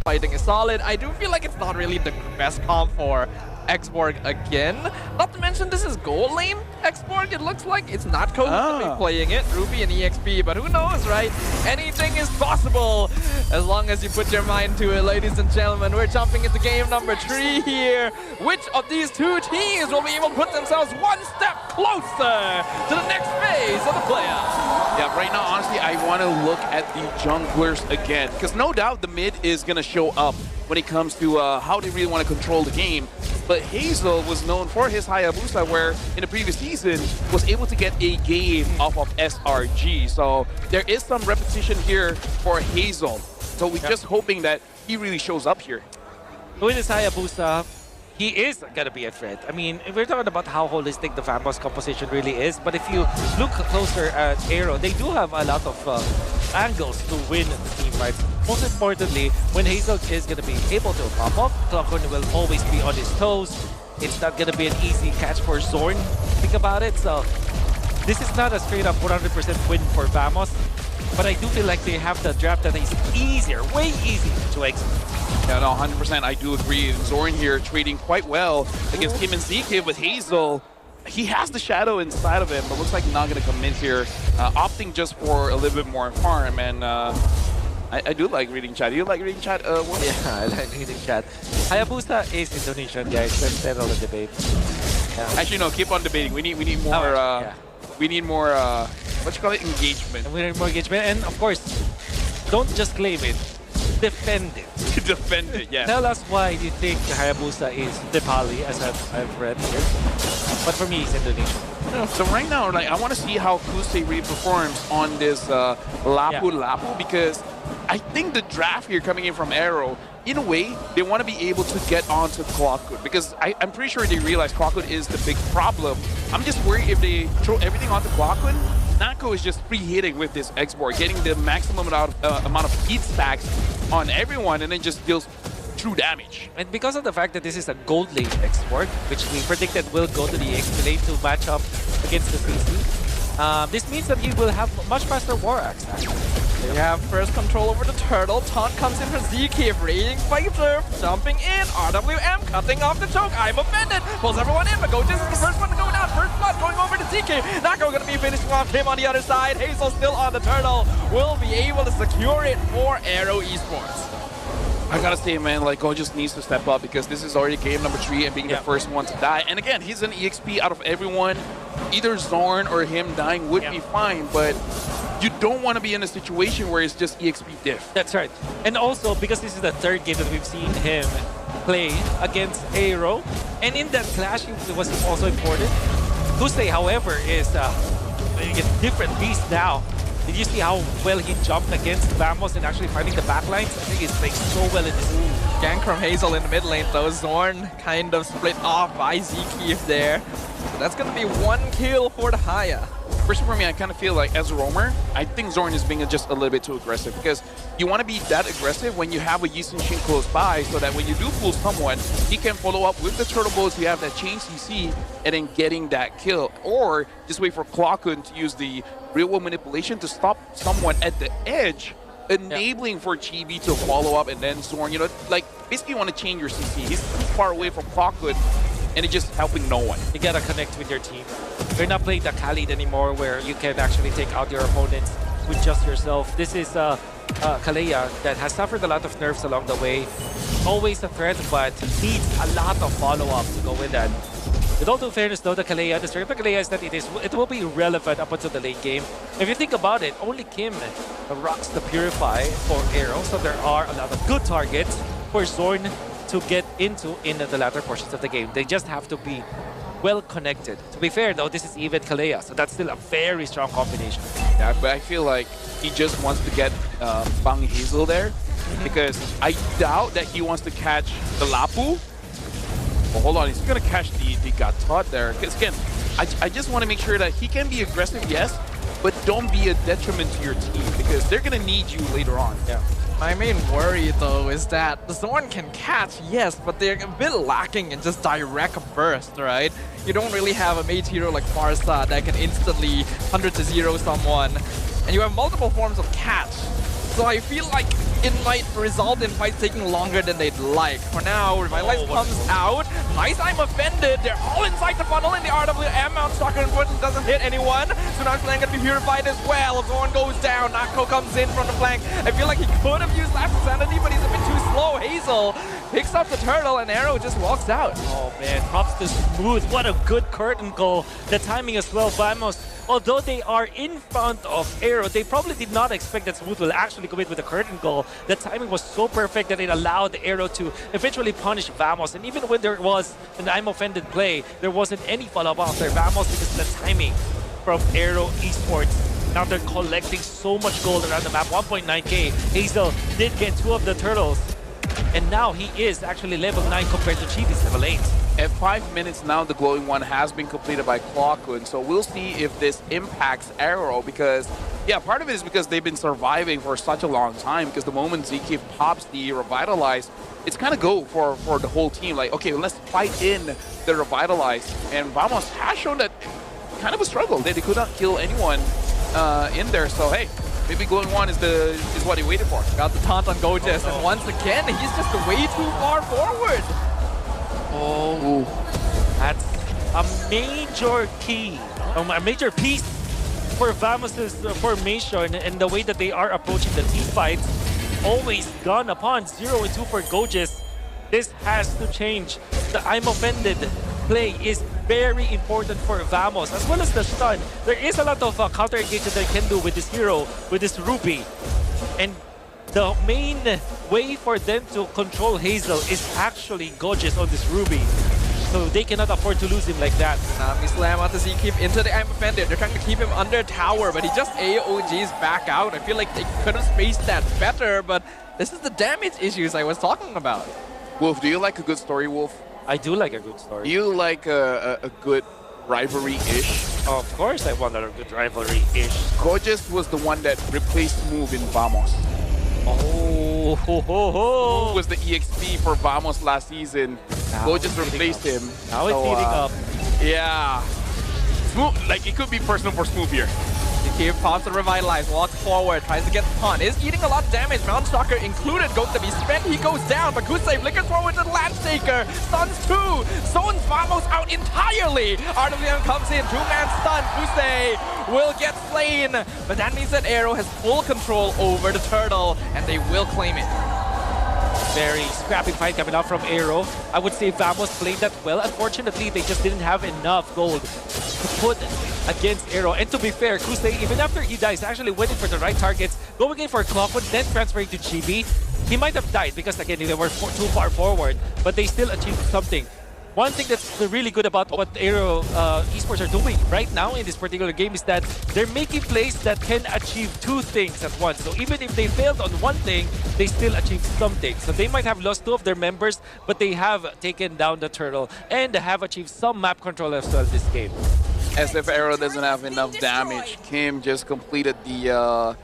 fighting is solid. I do feel like it's not really the best comp for Xborg again. Not to mention this is gold lane Xborg. It looks like it's not Kohu to be playing it, Ruby and EXP, but who knows, right? Anything is possible as long as you put your mind to it, ladies and gentlemen. We're jumping into game number 3 here. Which of these two teams will be able to put themselves one step closer to the next phase of the playoffs? Yeah, right now, honestly, I want to look at the junglers again, because no doubt the mid is going to show up when it comes to how they really want to control the game. But Hazel was known for his Hayabusa, where in the previous season was able to get a game off of SRG. So there is some repetition here for Hazel. So we're just hoping that he really shows up here. With his Hayabusa, he is going to be a threat. I mean, we're talking about how holistic the Vamos composition really is, but if you look closer at Aero, they do have a lot of angles to win the team fights. Most importantly, when Hazel is going to be able to pop up, Clockwork will always be on his toes. It's not going to be an easy catch for Zorn. Think about it. So this is not a straight up 100% win for Vamos, but I do feel like they have the draft that is easier, way easier to execute. Yeah, no, 100%. I do agree. Zorn here trading quite well against Kim and ZK with Hazel. He has the shadow inside of him, but looks like not going to commit here, opting just for a little bit more farm. And I do like reading chat. Do you like reading chat? Yeah, I like reading chat. Hayabusa is Indonesian, guys. Let's settle the debate. Yeah. Actually, no. Keep on debating. We need more. We need more. What you call it? Engagement. We need more engagement, and of course, don't just claim it. Defend it. Defend it. Yeah. Tell us why you think Hayabusa is Nepali, as I've read here. But for me, it's Indonesian. So right now, like, I want to see how Kusei really performs on this Lapu because I think the draft here coming in from Aero, in a way, they want to be able to get onto Clockwood because I'm pretty sure they realize Clockwood is the big problem. I'm just worried if they throw everything onto Clockwood, Nako is just preheating with this Xborg, getting the maximum amount of heat stacks on everyone and then just deals true damage. And because of the fact that this is a gold lane Xborg, which we predicted will go to the XP lane to match up against the CC, this means that he will have much faster War Axe. They have first control over the turtle. Taunt comes in for ZK, raiding Fighter, jumping in. RWM cutting off the choke. I'm offended. Pulls everyone in, but Gotis is the first one to go down. First blood going over to ZK. Nako going to be finishing off him on the other side. Hazel still on the turtle. Will be able to secure it for Aero Esports. I gotta say, man, like, Go just needs to step up because this is already game number 3 and being the first one to die. And again, he's an EXP out of everyone. Either Zorn or him dying would be fine, but you don't want to be in a situation where it's just EXP diff. That's right. And also, because this is the third game that we've seen him play against Aero, and in that clash, it was also important. Kusei, however, is a different beast now. Did you see how well he jumped against Vamos and actually fighting the backlines? I think he's playing so well in this. Gank from Hazel in the mid lane though. Zorn kind of split off by Zkeef there. So that's going to be 1 kill for the Haya. First for me, I kind of feel like as a roamer, I think Zorn is being just a little bit too aggressive because you want to be that aggressive when you have a Yi Sun-shin close by so that when you do pull someone, he can follow up with the turtle bolts, you have that chain CC, and then getting that kill. Or just wait for Clockun to use the real-world manipulation to stop someone at the edge, enabling for Chibi to follow up and then Zorn, you know, like basically you want to change your CC. He's too far away from Clockwood and it's just helping no one. You gotta connect with your team. You're not playing the Khalid anymore where you can actually take out your opponents with just yourself. This is Kalea that has suffered a lot of nerfs along the way. Always a threat, but needs a lot of follow-up to go with that. With all due fairness though, the strength of Kalea is that it will be relevant up until the late game. If you think about it, only Kim rocks the Purify for Aero, so there are a lot of good targets for Zorn to get into in the latter portions of the game. They just have to be well connected. To be fair though, this is even Kalea, so that's still a very strong combination. Yeah, but I feel like he just wants to get Bang Hazel there because I doubt that he wants to catch the Lapu. Well, hold on, he's gonna catch the Gatot there. Because again, I just want to make sure that he can be aggressive, yes, but don't be a detriment to your team because they're gonna need you later on. Yeah. My main worry, though, is that the Zorn can catch, yes, but they're a bit lacking in just direct burst, right? You don't really have a mage hero like Farsa that can instantly 100 to 0 someone, and you have multiple forms of catch. So I feel like it might result in fights taking longer than they'd like. For now, Revitalize comes out. Nice, I'm offended. They're all inside the funnel in the RWM. Mount Stalker unfortunately doesn't hit anyone. Sunar's Land gonna be purified as well. Zorn goes down. Nako comes in from the flank. I feel like he could have used Last Insanity, but he's a bit too slow. Hazel picks up the turtle and Aero just walks out. Oh man, props to Smooth. What a good curtain goal. The timing as well. Vamos, although they are in front of Aero, they probably did not expect that Smooth will actually commit with a curtain goal. The timing was so perfect that it allowed Aero to eventually punish Vamos. And even when there was an I'm offended play, there wasn't any follow-up after Vamos because of the timing from Aero Esports. Now they're collecting so much gold around the map, 1.9k. Hazel did get 2 of the turtles. And now he is actually level 9 compared to Chibi's level 8. At 5 minutes now, the glowing one has been completed by Clockwood, so we'll see if this impacts Aero because, yeah, part of it is because they've been surviving for such a long time because the moment ZK pops the Revitalize, it's kind of go for the whole team. Like, okay, let's fight in the Revitalize. And Vamos has shown that kind of a struggle. They could not kill anyone in there, so hey, maybe Glowing One is what he waited for. Got the taunt on Gojes, and once again, he's just way too far forward. Oh, that's a major key, a major piece for Vamos' formation and the way that they are approaching the team fights. Always gone upon 0 and 2 for Gojes. This has to change. The I'm offended play is very important for Vamos, as well as the stun. There is a lot of counter engagement they can do with this hero, with this Ruby. And the main way for them to control Hazel is actually Gojes on this Ruby. So they cannot afford to lose him like that. Nami slam out the Z-Keep into the I'm offended. They're trying to keep him under tower, but he just AOGs back out. I feel like they could have spaced that better, but this is the damage issues I was talking about. Wolf, do you like a good story, Wolf? I do like a good story. Do you like a good rivalry-ish? Of course I want a good rivalry-ish. Gojes was the one that replaced Move in Vamos. Oh, ho, ho, ho. Move was the EXP for Vamos last season. Now Gojes replaced him. Now it's heating up. Yeah. Smooth, like it could be personal for Smooth here. ZK pops the Revitalize, walks forward, tries to get the punt. Is eating a lot of damage. Mount Stalker included, going to be spent. He goes down, but Kusei flickers forward to the Landstaker. Stuns 2. Zones Vamos out entirely. RWM comes in, 2-man stun. Kusei will get slain. But that means that Aero has full control over the turtle, and they will claim it. Very scrappy fight coming out from Aero. I would say Vamos played that well. Unfortunately, they just didn't have enough gold to put against Aero. And to be fair, Kusei, even after he dies, actually went in for the right targets, going in for Clockwood, then transferring to Chibi. He might have died because, again, they were too far forward, but they still achieved something. One thing that's really good about what Aero Esports are doing right now in this particular game is that they're making plays that can achieve 2 things at once. So even if they failed on one thing, they still achieved something. So they might have lost 2 of their members, but they have taken down the turtle and have achieved some map control as well this game. As if Aero doesn't have enough damage, Kim just completed the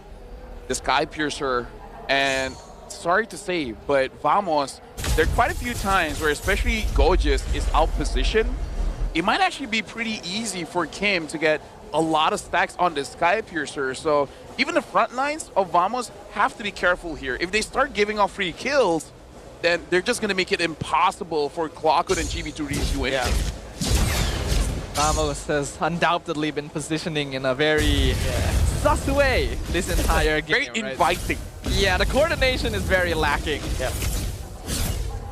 Sky Piercer, and sorry to say, but Vamos, there are quite a few times where especially Gojes is out positioned. It might actually be pretty easy for Kim to get a lot of stacks on the Sky Piercer. So even the front lines of Vamos have to be careful here. If they start giving off free kills, then they're just going to make it impossible for Clockwood and Chibi to really do anything. Yeah. Vamos has undoubtedly been positioning in a very sus way this entire game. Very inviting. Yeah, the coordination is very lacking. Yeah.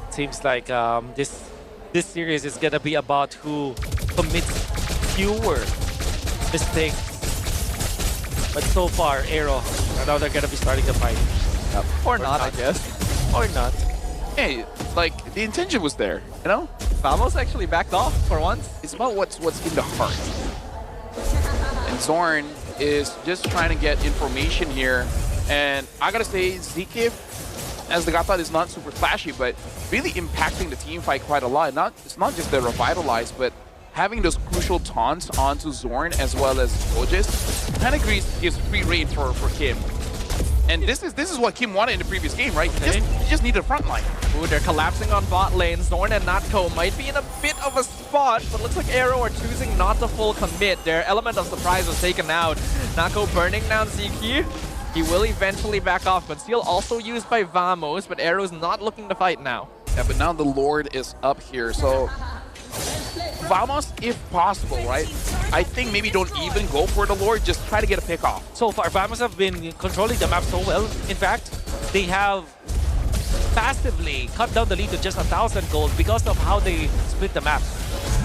Seems like this series is gonna be about who commits fewer mistakes. But so far, Aero, now they're gonna be starting the fight. Or not, I guess. Or not. Hey, like the intention was there, you know? Vamos actually backed off for once. It's about what's in the heart. And Zorn is just trying to get information here. And I gotta say, ZK, as the Gata, is not super flashy, but really impacting the team fight quite a lot. It's not just the Revitalize, but having those crucial taunts onto Zorn as well as Gojes kind of gives free reign for Kim. And this is what Kim wanted in the previous game, right? You just need a front line. Ooh, they're collapsing on bot lane. Zorn and Natko might be in a bit of a spot, but looks like Aero are choosing not to full commit. Their element of surprise was taken out. Natko burning down ZK. He will eventually back off, but still also used by Vamos, but Aero's not looking to fight now. Yeah, but now the Lord is up here, so Vamos, if possible, right? I think maybe don't even go for the Lord, just try to get a pick off. So far, Vamos have been controlling the map so well. In fact, they have passively cut down the lead to just 1,000 gold because of how they split the map.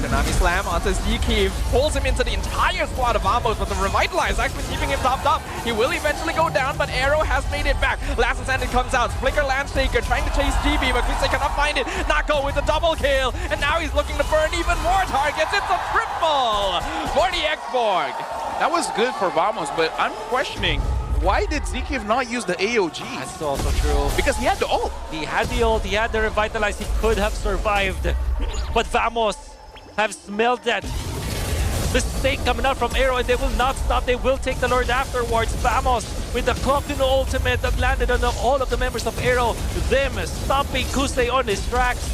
Tsunami Slam onto Zeke, pulls him into the entire squad of Vamos, but the Revitalize actually keeping him topped up. He will eventually go down, but Aero has made it back. Last Insanity comes out, Flicker Landshaker trying to chase GB, but Kusei cannot find it. Nako with a double kill, and now he's looking to burn even more targets. It's a triple for the Xborg. That was good for Vamos, but I'm questioning, why did Zekiv not use the AOG? That's also true. Because he had the ult. He had the ult, he had the Revitalize, he could have survived. But Vamos have smelled that mistake coming out from Aero, and they will not stop. They will take the Lord afterwards. Vamos with the Kokuno ultimate that landed on all of the members of Aero. Them stopping Kusei on his tracks.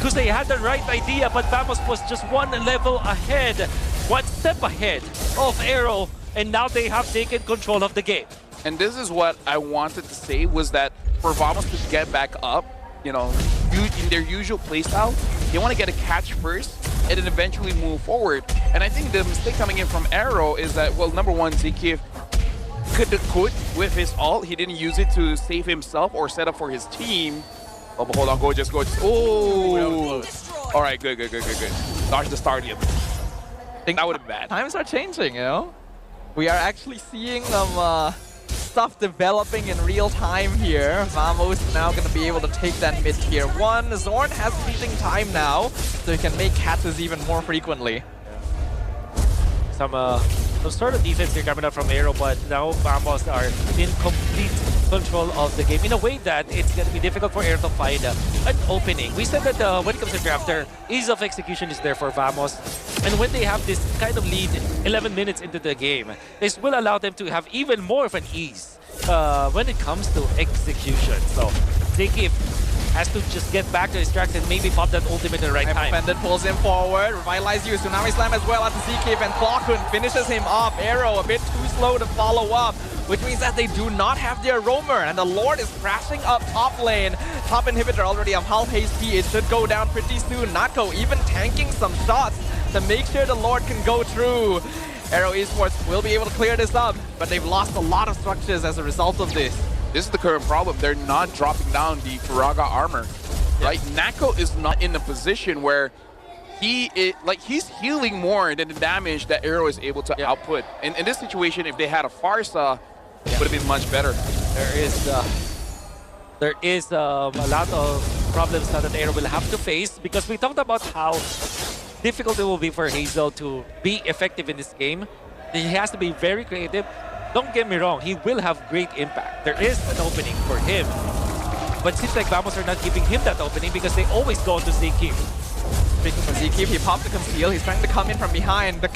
Kusei had the right idea, but Vamos was just one level ahead, one step ahead of Aero, and now they have taken control of the game. And this is what I wanted to say, was that for Vamos to get back up, you know, in their usual playstyle, they want to get a catch first and then eventually move forward. And I think the mistake coming in from Aero is that, well, number one, Zekiv could with his ult. He didn't use it to save himself or set up for his team. Oh, but hold on, go. Oh! All right, good. Dodge the Stardium. I think that would have been bad. Times are changing, you know? We are actually seeing them stuff developing in real time here. Vamos now going to be able to take that mid tier 1. Zorn has fleeting time now, so he can make catches even more frequently. Some sort of defense here coming up from Aero, but now Vamos are in complete control of the game in a way that it's going to be difficult for Aero to find an opening. We said that when it comes to Grafter, ease of execution is there for Vamos, and when they have this kind of lead 11 minutes into the game, this will allow them to have even more of an ease when it comes to execution. So Zekiv has to just get back to his tracks and maybe pop that ultimate at the right time. Offended pulls him forward. Revitalize you. Tsunami Slam as well at the Zekiv, and Klokun finishes him off. Aero a bit too slow to follow up, which means that they do not have their roamer, and the Lord is crashing up top lane. Top inhibitor already of half HP. It should go down pretty soon. Nako even tanking some shots to make sure the Lord can go through. Aero Esports will be able to clear this up, but they've lost a lot of structures as a result of this. This is the current problem. They're not dropping down the Faraga armor, right? Nako is not in a position where he's healing more than the damage that Aero is able to output. And in this situation, if they had a Farsa, it would have been much better. There is a lot of problems that Aero will have to face, because we talked about how difficult it will be for Hazel to be effective in this game. He has to be very creative. Don't get me wrong, he will have great impact. There is an opening for him. But it seems like Vamos are not giving him that opening because they always go to Zekiv. Speaking for Zekiv, he popped the conceal. He's trying to come in from behind. The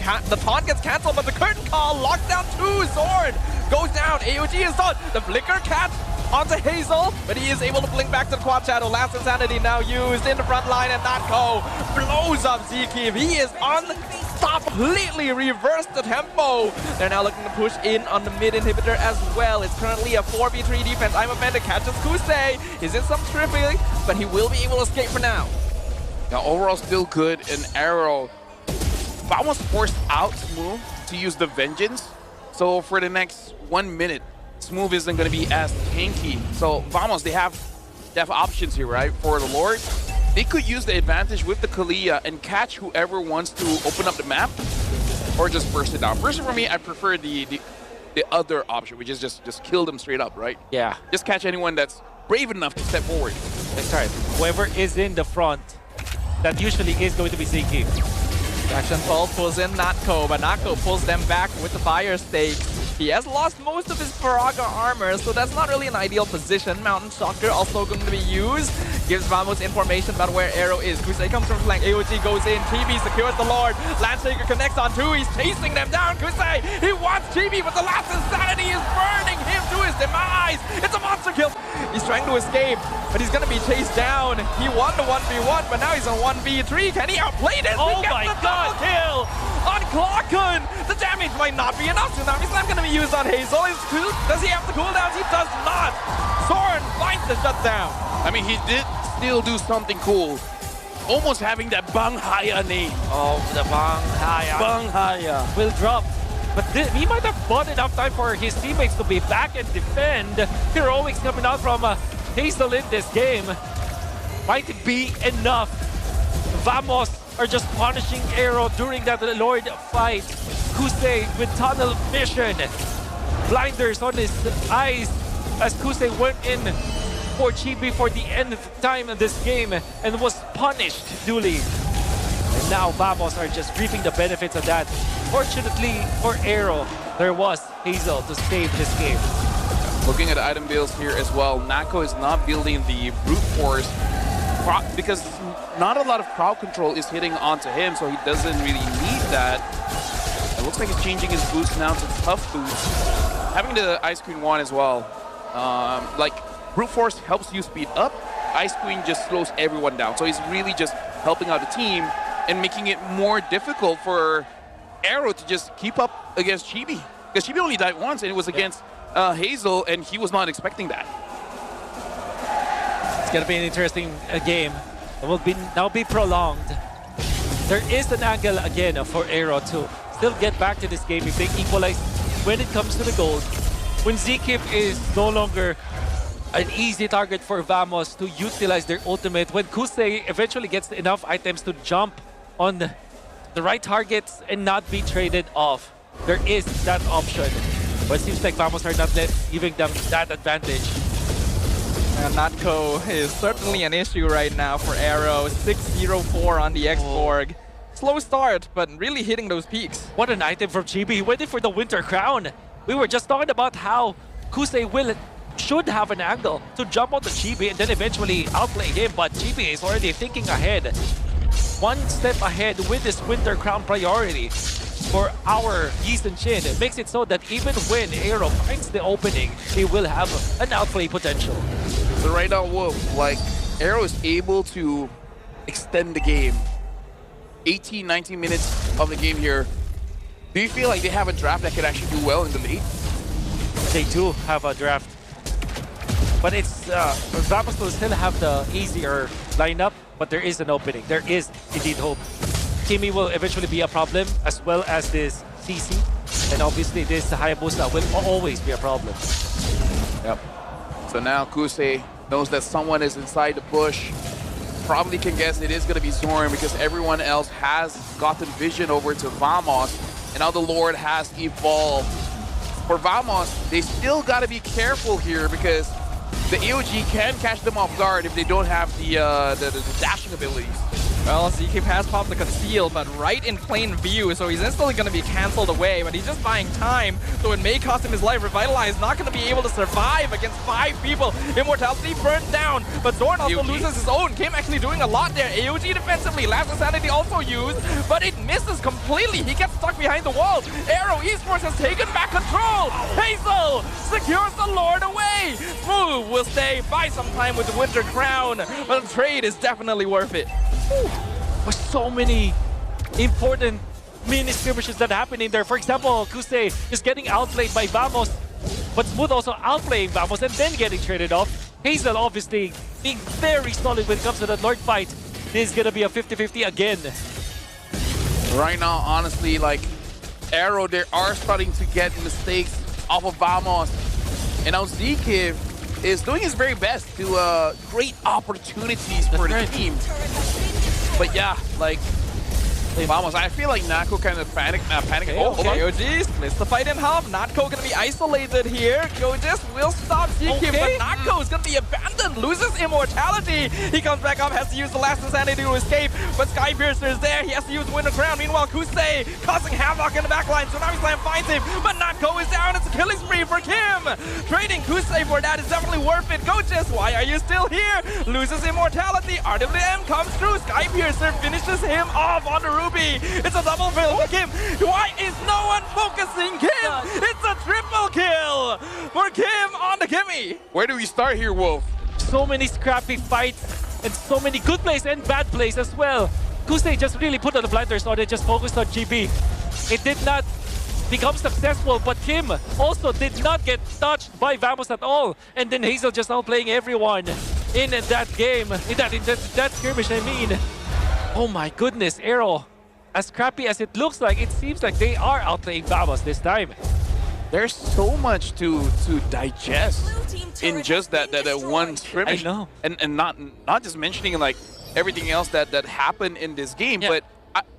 taunt gets cancelled, but the curtain call locked down 2. Zord goes down. AOG is done. The flicker catch onto Hazel, but he is able to blink back to the quad shadow. Last Insanity now used in the front line, and Nako blows up Zekiv. He is unstoppable. Completely reversed the tempo. They're now looking to push in on the mid inhibitor as well. It's currently a 4v3 defense. I'm Offended catches Kusei. He's in some tripping, but he will be able to escape for now. Now overall still good in Aero. Vamos forced out Smooth to use the Vengeance. So for the next 1 minute, Smooth isn't going to be as tanky. So Vamos, they have options here, right? For the Lord, they could use the advantage with the Kalia and catch whoever wants to open up the map, or just burst it down. Personally, for me, I prefer the other option, which is just kill them straight up, right? Yeah. Just catch anyone that's brave enough to step forward. That's right. Whoever is in the front, that usually is going to be Zekiv. Action 12 pulls in Nako, but Nako pulls them back with the fire stake. He has lost most of his Faraga armor, so that's not really an ideal position. Mountain Shocker also going to be used. Gives Vamos information about where Aero is. Kusei comes from flank. AOG goes in. TB secures the Lord. Landshaker connects on 2. He's chasing them down. Kusei, he wants TB, but the last Insanity is burning him to his demise. It's a monster kill. He's trying to escape, but he's gonna be chased down. He won the 1v1, but now he's on 1v3. Can he outplay this? Oh He gets my the God. double kill on Clockun. The damage might not be enough. Tsunami Slam gonna be used on Hazel. Does he have the cooldowns? He does not. Zorn finds the shutdown. I mean, he did still do something cool. Almost having that Bang Haya name. Oh, the Bang Haya Bang Haya. will drop. But he might have bought enough time for his teammates to be back and defend. Heroics coming out from Hazel in this game. Might be enough. Vamos are just punishing Aero during that Lord fight. Kusei with tunnel vision. Blinders on his eyes as Kusei went in for Chibi for the end time of this game and was punished duly. And now Vamos are just reaping the benefits of that. Fortunately for Aero, there was Hazel to save this game. Looking at item builds here as well, Nako is not building the brute force because not a lot of crowd control is hitting onto him, so he doesn't really need that. It looks like he's changing his boost now to tough boost. Having the Ice Queen 1 as well. Like, brute force helps you speed up. Ice Queen just slows everyone down. So he's really just helping out the team and making it more difficult for Aero to just keep up against Chibi. Because Chibi only died once and it was against Hazel, and he was not expecting that. It's gonna be an interesting game. It will now be prolonged. There is an angle again for Aero to still get back to this game if they equalize when it comes to the gold. When Zkip is no longer an easy target for Vamos to utilize their ultimate, when Kusei eventually gets enough items to jump on the right targets and not be traded off, there is that option. But it seems like Vamos are not giving them that advantage. And Natko is certainly an issue right now for Aero. 6-0-4 on the Xborg. Slow start, but really hitting those peaks. What an item from Chibi. He went in for the Winter Crown. We were just talking about how Kusei should have an angle to jump onto Chibi and then eventually outplay him, but Chibi is already thinking ahead. One step ahead with this Winter Crown priority for our Yeast Chin. It makes it so that even when Aero finds the opening, he will have an outplay potential. So right now, Wolf, like, Aero is able to extend the game. 18, 19 minutes of the game here. Do you feel like they have a draft that could actually do well in the late? They do have a draft. But it's Vamos will still have the easier lineup, but there is an opening. There is indeed hope. Kimi will eventually be a problem, as well as this CC. And obviously this Hayabusa will always be a problem. Yep. So now Kusei knows that someone is inside the bush. Probably can guess it is going to be Zorn because everyone else has gotten vision over to Vamos. And now the Lord has evolved. For Vamos, they still got to be careful here because the AOG can catch them off guard if they don't have the dashing abilities. Well, Zkip has popped the conceal, but right in plain view, so he's instantly going to be cancelled away, but he's just buying time, so it may cost him his life. Revitalize not going to be able to survive against 5 people. Immortality burned down, but Zorn also AOG loses his own. Kim actually doing a lot there. AOG defensively, Last Insanity also used, but it misses completely. He gets stuck behind the wall. Aero Esports has taken back control. Hazel secures the Lord away. Smooth will stay, buy some time with the Winter Crown, but the trade is definitely worth it. With so many important mini skirmishes that happen in there. For example, Kusei is getting outplayed by Vamos, but Smooth also outplaying Vamos and then getting traded off. Hazel obviously being very solid when it comes to that Lord fight. This is gonna be a 50-50 again. Right now, honestly, like, Aero, they are starting to get mistakes off of Vamos. And now Zkip is doing his very best to create opportunities for the team. But yeah, like, Vamos, I feel like Nako kind of panicked. Okay, Oh, hold on. Gojis splits the fight in half. Natko gonna be isolated here. Gojis will stop Zkip, but Natko is gonna be abandoned. Loses immortality. He comes back up, has to use the Last Insanity to escape, but Skypiercer is there. He has to use Winter Crown. Meanwhile, Kusei causing havoc in the backline. Tsunami Slam finds him, but Natko is down. It's a killing spree for Kim. Trading Kusei for that is definitely worth it. Gojis, why are you still here? Loses immortality. RWM comes through. Skypiercer finishes him off on the Ruby. It's a double kill for Kim. Why is no one focusing Kim? It's a triple kill. for Kim on the Kimmy. Where do we start here, Wolf? So many scrappy fights and so many good plays and bad plays as well. Kusei just really put on the blinders on it, just focused on GB. It did not become successful, but Kim also did not get touched by Vamos at all. And then Hazel just outplaying everyone in that game, in that skirmish, I mean. Oh my goodness, Aero. As crappy as it looks like, it seems like they are outplaying Vamos this time. There's so much to digest in just that one scrimmage. I know. And not just mentioning like everything else that happened in this game, Yeah. but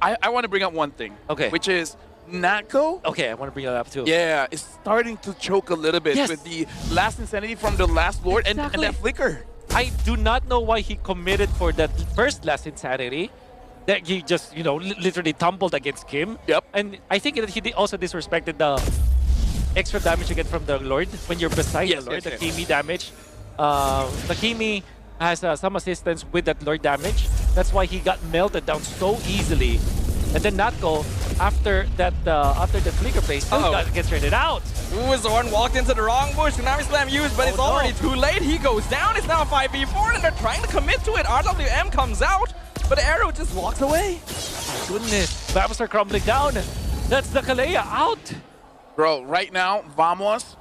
I want to bring up one thing. Okay. Which is Natco. Okay, I want to bring that up too. Yeah, it's starting to choke a little bit Yes. with the last insanity from the last Lord and Exactly. that flicker. I do not know why he committed for that first last insanity. That he just, literally tumbled against Kim. Yep. And I think that he also disrespected the extra damage you get from the Lord when you're beside Yes, the Lord, yes, the yes. Kimi damage. The Kimi has some assistance with that Lord damage. That's why he got melted down so easily. And then Natko, after the flicker play, still gets traded out. Ooh, Zorn walked into the wrong bush. Tsunami Slam used, but it's no. already too late. He goes down. It's now a 5v4, and they're trying to commit to it. RWM comes out, but Aero just walks away. My goodness, Vamos are crumbling down. That's the Kalea out. Bro, right now, Vamos,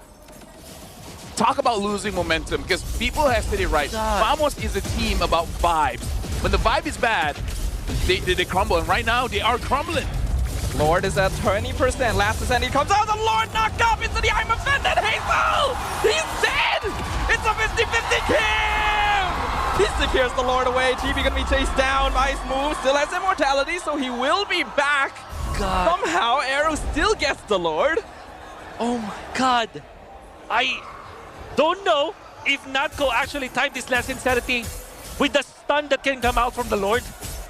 talk about losing momentum, because people have said it right. God. Vamos is a team about vibes. When the vibe is bad, they crumble, and right now they are crumbling. Lord is at 20%. Last descent, he comes out. The Lord knocked up into the I'm offended. Hazel! He's dead! It's a 50-50 Kim! He secures the Lord away. GB gonna be chased down by his move. Still has immortality, so he will be back. God. Somehow, Aero still gets the Lord. Oh my God. I don't know if Natko actually timed this last insanity with the stun that can come out from the Lord.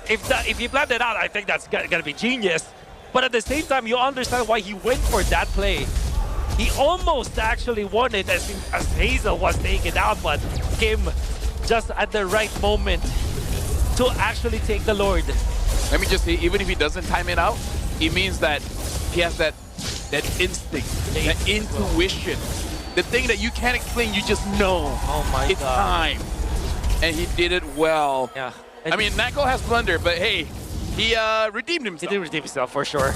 If he planned it out, I think that's gonna be genius. But at the same time, you understand why he went for that play. He almost actually won it as Hazel was taken out, but Kim just at the right moment to actually take the Lord. Let me just say, even if he doesn't time it out, it means that he has that instinct, that intuition. The thing that you can't explain, you just know. Oh my it's God. time. And he did it well. Yeah. I mean, Natko has blunder, but hey, he redeemed He himself. did redeem himself for sure.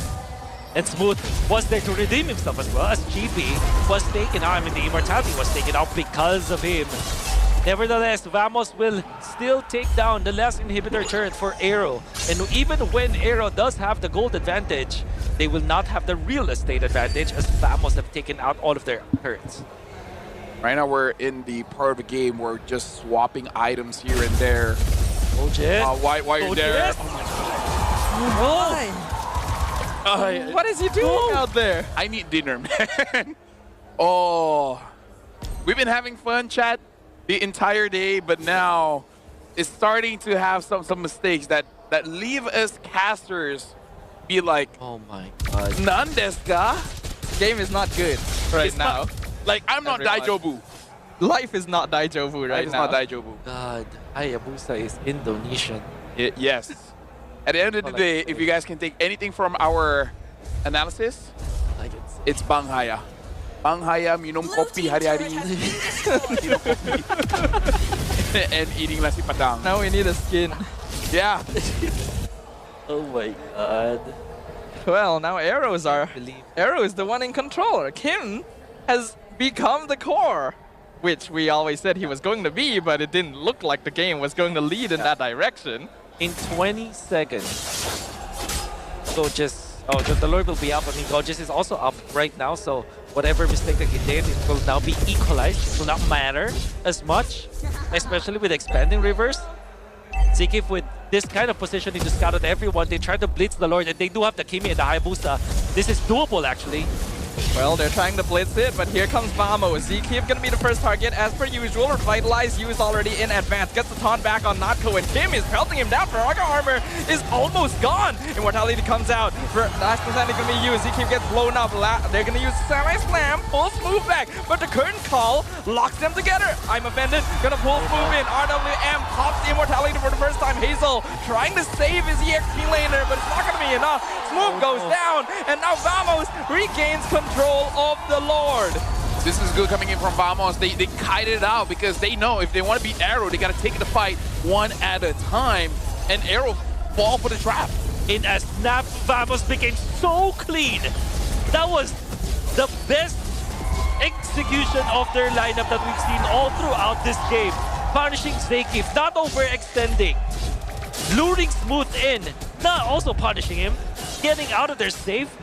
And Smooth was there to redeem himself as well, as GB was taken out. I mean, the immortality was taken out because of him. Nevertheless, Vamos will still take down the last inhibitor turret for Aero. And even when Aero does have the gold advantage, they will not have the real estate advantage as Vamos have taken out all of their turrets. Right now, we're in the part of the game where we're just swapping items here and there. Oh, Jess. While you're there. Jess. What is he doing out there? I need dinner, man. Oh, we've been having fun, chat, the entire day, but now it's starting to have some mistakes that leave us casters be like, Oh my God. "Nan desu ka?" Game is not good right It's now. not- like, I'm not Everyone. Daijobu. Life is not Daijobu right It's now. not Daijobu. God, Hayabusa is Indonesian. Yes. At the end of the Like day, say. if you guys can take anything from our analysis, I can say. it's Banghaya. Banghaya, minum kopi hari-hari. Minum kopi. And eating nasi padang. Now we need a skin. Yeah. Oh my God. Well, now Aero is Believe. Aero is the one in control. Kim has become the core, which we always said he was going to be, but it didn't look like the game was going to lead in that direction. In 20 seconds, the Lord will be up. I mean, Gorgeous is also up right now, so whatever mistake that he did, it will now be equalized. It will not matter as much, especially with expanding rivers. Zikif with this kind of positioning to scout out everyone, they try to blitz the Lord, and they do have the Kimi and the Hayabusa. This is doable, actually. Well, they're trying to blitz it, but here comes Vamos. Zkeep gonna be the first target as per usual. Revitalize used already in advance. Gets the taunt back on Natko, and Kim is pelting him down. Faraga armor is almost gone. Immortality comes out. For last percent is gonna be used. Zkeep gets blown up. They're gonna use Semi Slam, pull Smooth back, but the current call locks them together. I'm offended. Gonna pull Smooth in. RWM pops the Immortality for the first time. Hazel trying to save his EXP laner, but it's not gonna be enough. Smooth goes down, and now Vamos regains control of the Lord. This is good coming in from Vamos. They kited it out because they know if they want to beat Aero, they got to take the fight one at a time. And Aero fall for the trap. In a snap, Vamos became so clean. That was the best execution of their lineup that we've seen all throughout this game. Punishing Zakif, not overextending. Luring Smooth in, not also punishing him. Getting out of there safe.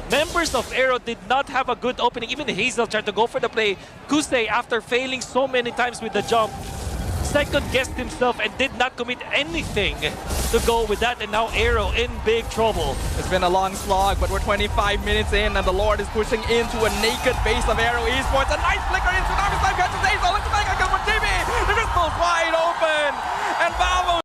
Members of Aero did not have a good opening. Even Hazel tried to go for the play. Kusei, after failing so many times with the jump, second-guessed himself and did not commit anything to go with that. And now Aero in big trouble. It's been a long slog, but we're 25 minutes in, and the Lord is pushing into a naked base of Aero Esports. A nice flicker into Tsunami Slime catches Hazel. Looks like a kill for GB. The crystal's wide open, and Vamos